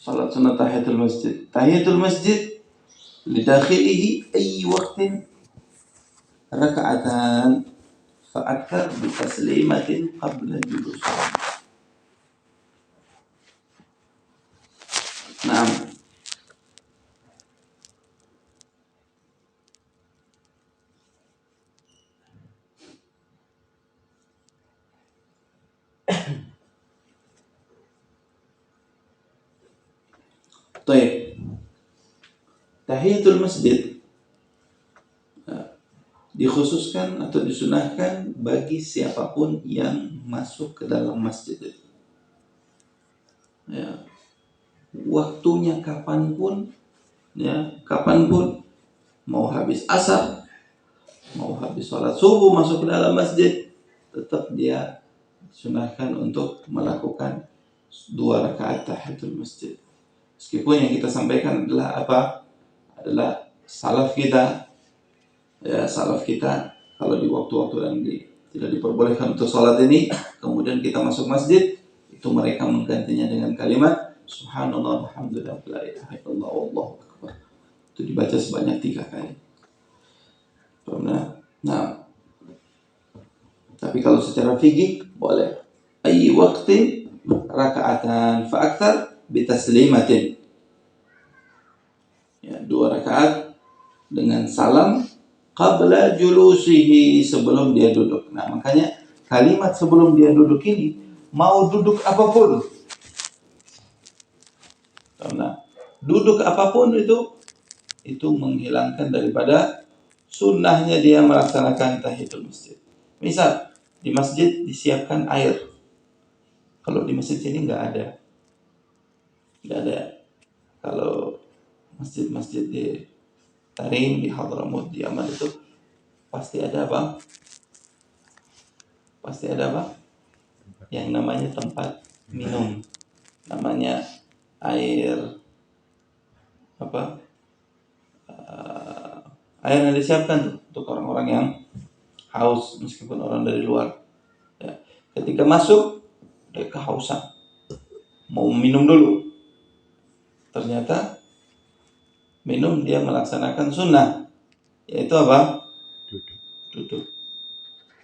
salat sunnah tahiyatul masjid. Tahiyatul masjid lidakhilihi ayyi waqtin raka'atan fa'akthar bi taslimatin qabla julus. Naam. Baik. Tahiyatul masjid dikhususkan atau disunahkan bagi siapapun yang masuk ke dalam masjid itu. Ya. Waktunya kapanpun, ya, kapanpun, mau habis asar, mau habis sholat subuh masuk ke dalam masjid, tetap dia disunahkan untuk melakukan 2 rakaat tahiyatul masjid. Meskipun yang kita sampaikan adalah apa? Adalah salaf kita, ya, salaf kita kalau di waktu-waktu yang tidak diperbolehkan untuk sholat ini, kemudian kita masuk masjid, itu mereka menggantinya dengan kalimat subhanallah walhamdulillah la ilaha illallah wallahu akbar. Itu dibaca sebanyak 3 kali. Nah, tapi kalau secara fikih boleh ayyi waqtin raka'atan fa akthar bi taslimatin. Ya, 2 rakaat dengan salam qabla julusihi, sebelum dia duduk. Nah, makanya kalimat sebelum dia duduk ini, mau duduk apapun. Karena duduk apapun itu menghilangkan daripada sunnahnya dia melaksanakan tahiyatul masjid. Misal di masjid disiapkan air. Kalau di masjid ini nggak ada. Kalau masjid-masjid di Tarim, di Hadramut, di Yaman itu pasti ada apa? Yang namanya tempat minum. Namanya air apa? Air yang disiapkan tuh untuk orang-orang yang haus, meskipun orang dari luar. Ya. Ketika masuk, dia kehausan, mau minum dulu. Ternyata minum dia melaksanakan sunnah, yaitu apa? Duduk.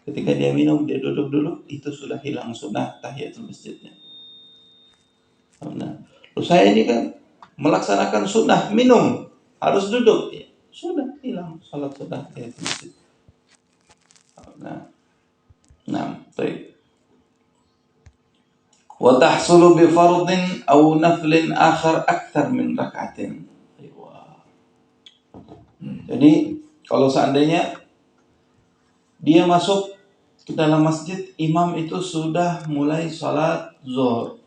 Ketika dia minum, dia duduk dulu, itu sudah hilang sunnah tahiyatul masjidnya. Nah, saya ini kan melaksanakan sunnah minum, harus duduk, ya, sudah hilang salat sunnah tahiyatul masjid. Baik. Wa tahsulu bi fardin aw naflin akhar akthar min rak'atin. Jadi kalau seandainya dia masuk ke dalam masjid, imam itu sudah mulai sholat zuhur.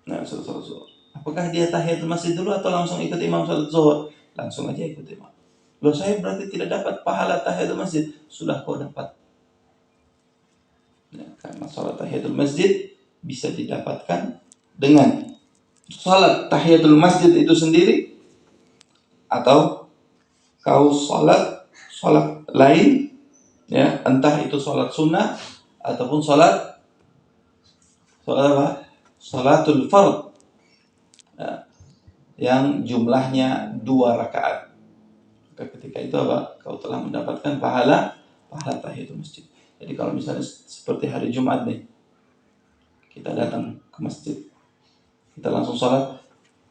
Nah, sholat zuhur. Apakah dia tahiyatul masjid dulu atau langsung ikut imam sholat zuhur? Langsung aja ikut imam. Loh, saya berarti tidak dapat pahala tahiyatul masjid. Sudah kau dapat. Nah, karena sholat tahiyatul masjid bisa didapatkan dengan sholat tahiyatul masjid itu sendiri, atau kau sholat lain, ya, entah itu sholat sunnah ataupun sholat apa? Sholatul fard, ya, yang jumlahnya 2 rakaat. Ketika itu apa? Kau telah mendapatkan pahala tahiyatul masjid. Jadi kalau misalnya seperti hari Jumat nih, kita datang ke masjid, kita langsung sholat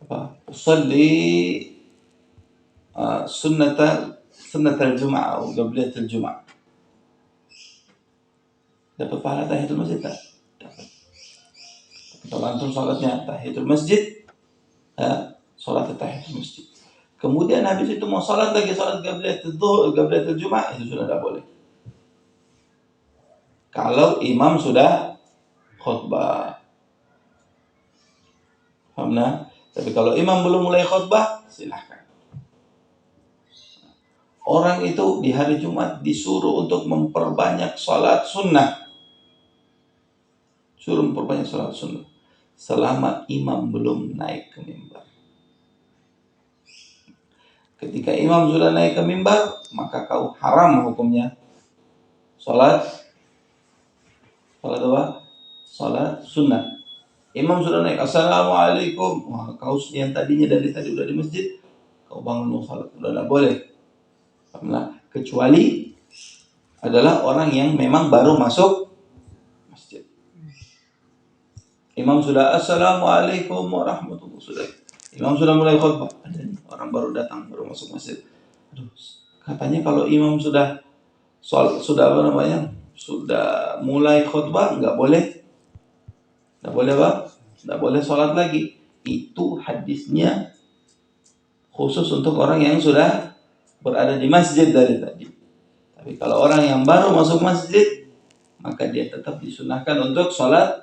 apa? Usalli sunnatal Jum'ah atau qabliyatul Jum'ah. Dapat pahala tahiyatul masjid tak? Dapat. Kita langsung sholatnya tahiyatul masjid, ya, sholat tahiyatul masjid. Kemudian habis itu mau sholat lagi, sholat qabliyatul Jum'ah, itu sudah tidak boleh. Kalau imam sudah khutbah. Paham? Tapi kalau imam belum mulai khutbah, silahkan. Orang itu di hari Jumat disuruh untuk memperbanyak sholat sunnah. Suruh memperbanyak sholat sunnah selama imam belum naik ke mimbar. Ketika imam sudah naik ke mimbar, maka kau haram hukumnya sholat apa? Sholat sunnah. Imam sudah naik, assalamualaikum. Wah, kau yang tadinya dari tadi udah di masjid, kau bangun mau salat, udah tidak boleh. Nah, kecuali adalah orang yang memang baru masuk masjid. Imam sudah assalamualaikum warahmatullahi wabarakatuh. Imam sudah mulai khutbah. Ada nih orang baru datang, baru masuk masjid. Aduh, katanya kalau imam sudah sudah apa namanya, sudah mulai khutbah nggak boleh, Pak, nggak boleh sholat lagi. Itu hadisnya khusus untuk orang yang sudah berada di masjid dari tadi. Tapi kalau orang yang baru masuk masjid, maka dia tetap disunahkan untuk sholat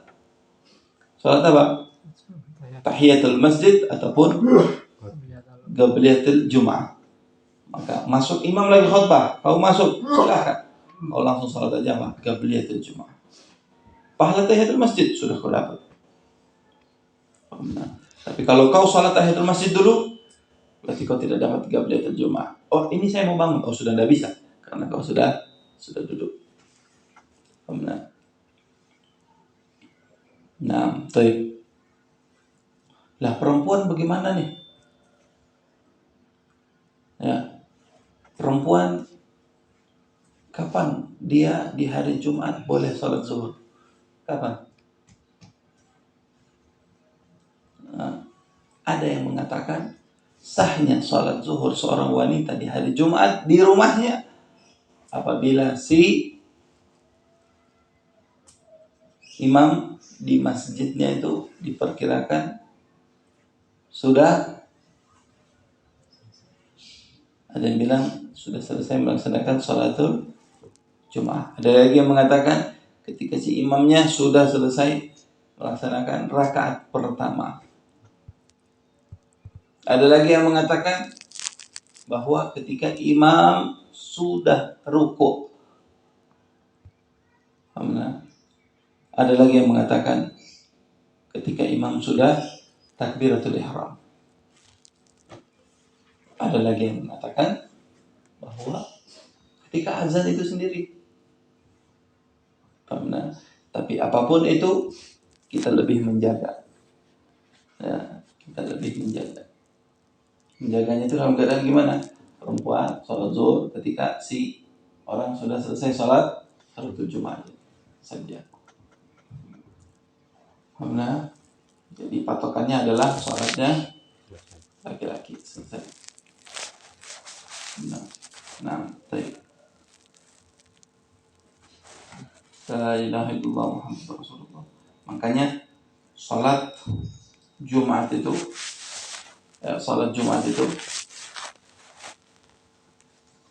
apa? Tahiyatul masjid ataupun qabliyatul Jum'ah. Maka masuk imam lagi khutbah, kau masuk, silakan. Kau langsung sholat aja Pak, qabliyatul Jum'ah. Pahala tahiyatul masjid sudah kau dapat. Nah, tapi kalau kau sholat tahiyatul masjid dulu, berarti kau tidak dapat qabliyatul Jum'ah. Oh, ini saya mau bangun. Oh, sudah tidak bisa karena kau sudah duduk. Nah, baik. Lah perempuan bagaimana nih? Ya, perempuan kapan dia di hari Jumat boleh sholat zuhur? Kapan? Nah, ada yang mengatakan sahnya sholat zuhur seorang wanita di hari Jumat di rumahnya apabila si imam di masjidnya itu diperkirakan sudah, ada yang bilang sudah selesai melaksanakan sholatul Jum'ah. Ada lagi yang mengatakan ketika si imamnya sudah selesai melaksanakan rakaat pertama. Ada lagi yang mengatakan bahwa ketika imam sudah rukuk. Ada lagi yang mengatakan ketika imam sudah takbiratul ihram. Ada lagi yang mengatakan bahwa ketika azan itu sendiri. Tapi apapun itu kita lebih menjaga. Ya, kita lebih menjaga. Menjaganya itu dalam keadaan gimana? Perempuan sholat zuhur ketika si orang sudah selesai sholat Jumat saja. Karena jadi patokannya adalah sholatnya laki-laki selesai. Nah, baik. La ilaha illallah Muhammadur Rasulullah. Makanya sholat Jumat itu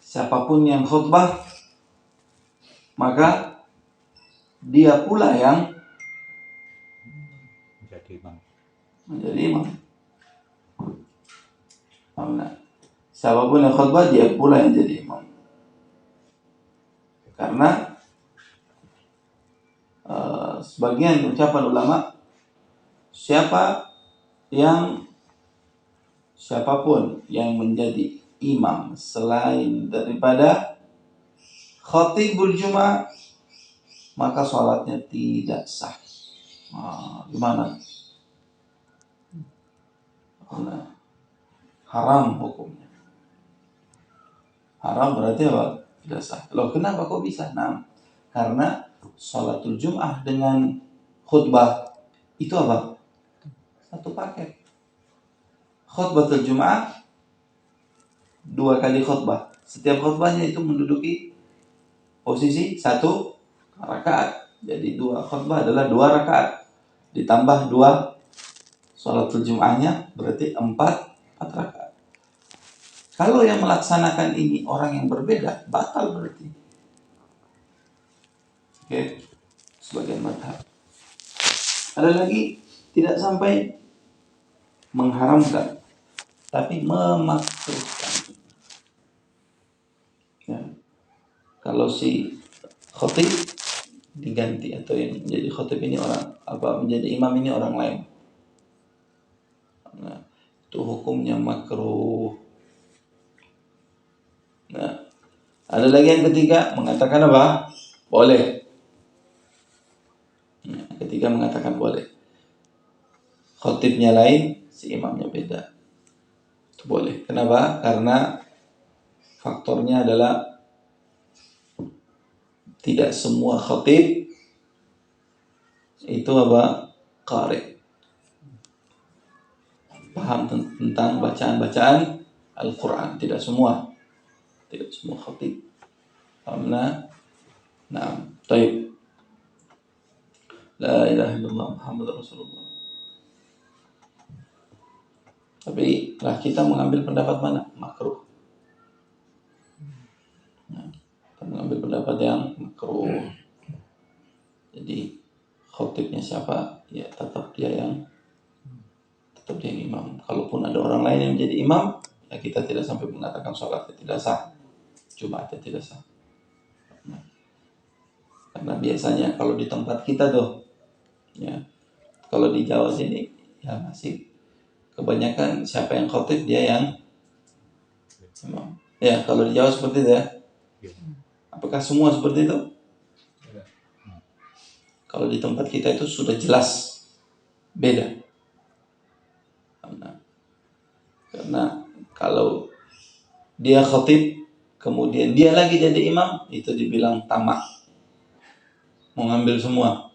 siapapun yang khutbah maka dia pula yang menjadi imam. Siapapun yang khutbah dia pula yang jadi imam. Karena sebagian ucapan ulama, siapapun yang menjadi imam selain daripada khatibul Jumat maka sholatnya tidak sah. Gimana? Haram hukumnya. Haram berarti apa? Tidak sah. Loh, kenapa kok bisa? Nah, karena sholatul Jum'ah dengan khutbah itu apa? Satu paket. Khutbatul Jum'ah 2 kali khutbah. Setiap khutbahnya itu menduduki posisi 1 rakaat. Jadi 2 khutbah adalah 2 rakaat. Ditambah 2 sholatul Jum'ahnya berarti 4 rakaat. Kalau yang melaksanakan ini orang yang berbeda, batal berarti. Oke, sebagian madhab. Ada lagi tidak sampai mengharamkan, tapi memakruhkan. Ya. Kalau si khatib diganti atau yang menjadi khatib ini menjadi imam ini orang lain. Nah, itu hukumnya makruh. Nah, ada lagi yang ketiga mengatakan apa? Boleh. Nah, ketiga mengatakan boleh. khotibnya lain, si imamnya beda. Itu boleh. Kenapa? Karena faktornya adalah tidak semua khotib itu qari, paham tentang bacaan-bacaan Al-Quran. Tidak semua khotib. Amanah. Nah, baik. La ilaha illallah Muhammad Rasulullah. Tapi lah kita mengambil pendapat mana? Makruh. Nah, kita mengambil pendapat yang makruh. Jadi khotibnya siapa? Ya tetap dia yang imam. Kalaupun ada orang lain yang menjadi imam, ya kita tidak sampai mengatakan sholatnya tidak sah, Jumatnya tidak sah. Nah, karena biasanya kalau di tempat kita tuh, ya kalau di Jawa sini, ya masih kebanyakan siapa yang khotib dia yang imam. Ya kalau di Jawa seperti itu ya. Apakah semua seperti itu? Kalau di tempat kita itu sudah jelas beda. Karena kalau dia khatib kemudian dia lagi jadi imam, itu dibilang tamak, mau ngambil semua.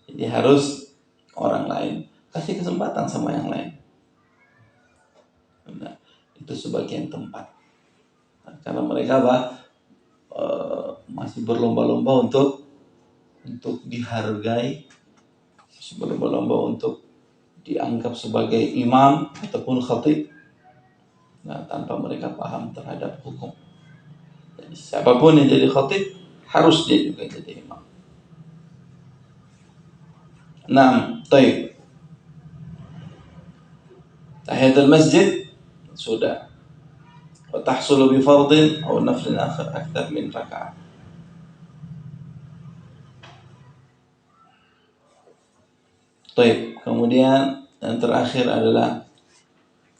Jadi harus orang lain, kasih kesempatan sama yang lain. Itu sebagian tempat. Karena mereka masih berlomba-lomba untuk dihargai, masih berlomba-lomba untuk dianggap sebagai imam ataupun khatib. Nah, tanpa mereka paham terhadap hukum. Jadi siapapun yang jadi khatib harus dia juga jadi imam. Nah, baik. Tahiyatul masjid sudah. Wa tahsulu bi fardhin aw naflin akthar min raka'ah. Baik, kemudian yang terakhir adalah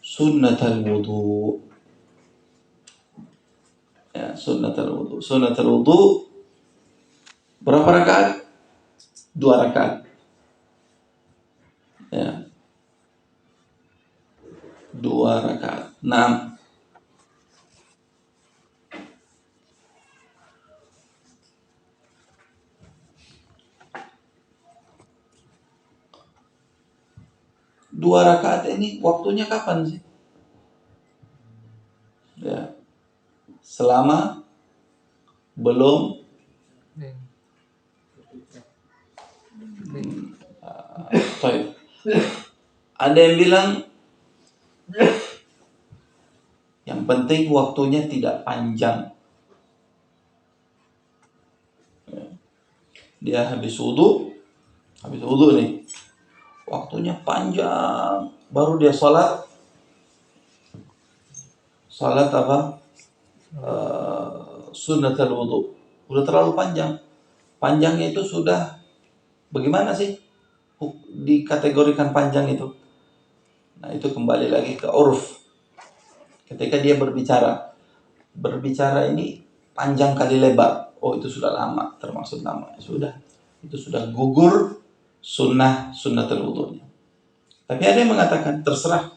sunnatul wudu. Ya, sunnatul wudu. Sunnatul wudu berapa rakaat? 2 rakaat. Ya. 2 rakaat. 6. Dua rakaat ini waktunya kapan sih? Ya. Selama belum ada yang bilang yang penting waktunya tidak panjang. Dia habis wudu nih, waktunya panjang, baru dia sholat apa? Sunnatul wudu. Udah terlalu panjang. Panjangnya itu sudah bagaimana sih dikategorikan panjang itu? Nah, itu kembali lagi ke uruf. Ketika dia berbicara ini panjang kali lebar, oh itu sudah lama, termasuk lama. Sudah, itu sudah gugur sunnatul wudunya. Tapi ada yang mengatakan terserah,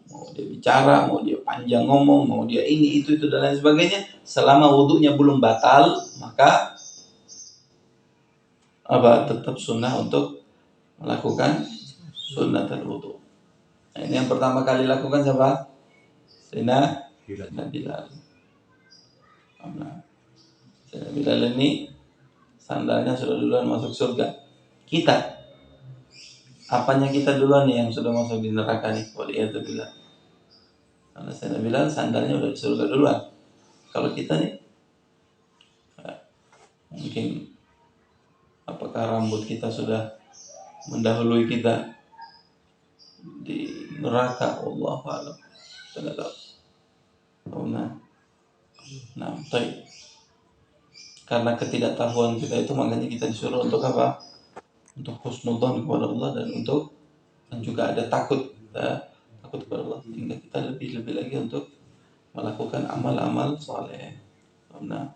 mau dia bicara, mau dia panjang ngomong, mau dia ini itu dan lain sebagainya, selama wudunya belum batal, maka tetap sunnah untuk melakukan sunnatul wudu. Nah, ini yang pertama kali lakukan siapa? Sayyidina Bilal. Sayyidina Bilal ini sandalnya sudah duluan masuk surga. Kita, apanya kita duluan nih yang sudah masuk di neraka nih? Waliyadzubillah. Karena Sayyidina Bilal sandalnya udah di surga duluan. Kalau kita nih, mungkin apakah rambut kita sudah mendahului kita di neraka? Wallahu a'lam. Tidak tahu. Nah, baik. Karena ketidaktahuan kita itu makanya kita disuruh untuk apa? Untuk husnudzon kepada Allah dan juga ada takut kepada Allah, sehingga kita lebih lagi untuk melakukan amal-amal saleh. Nah,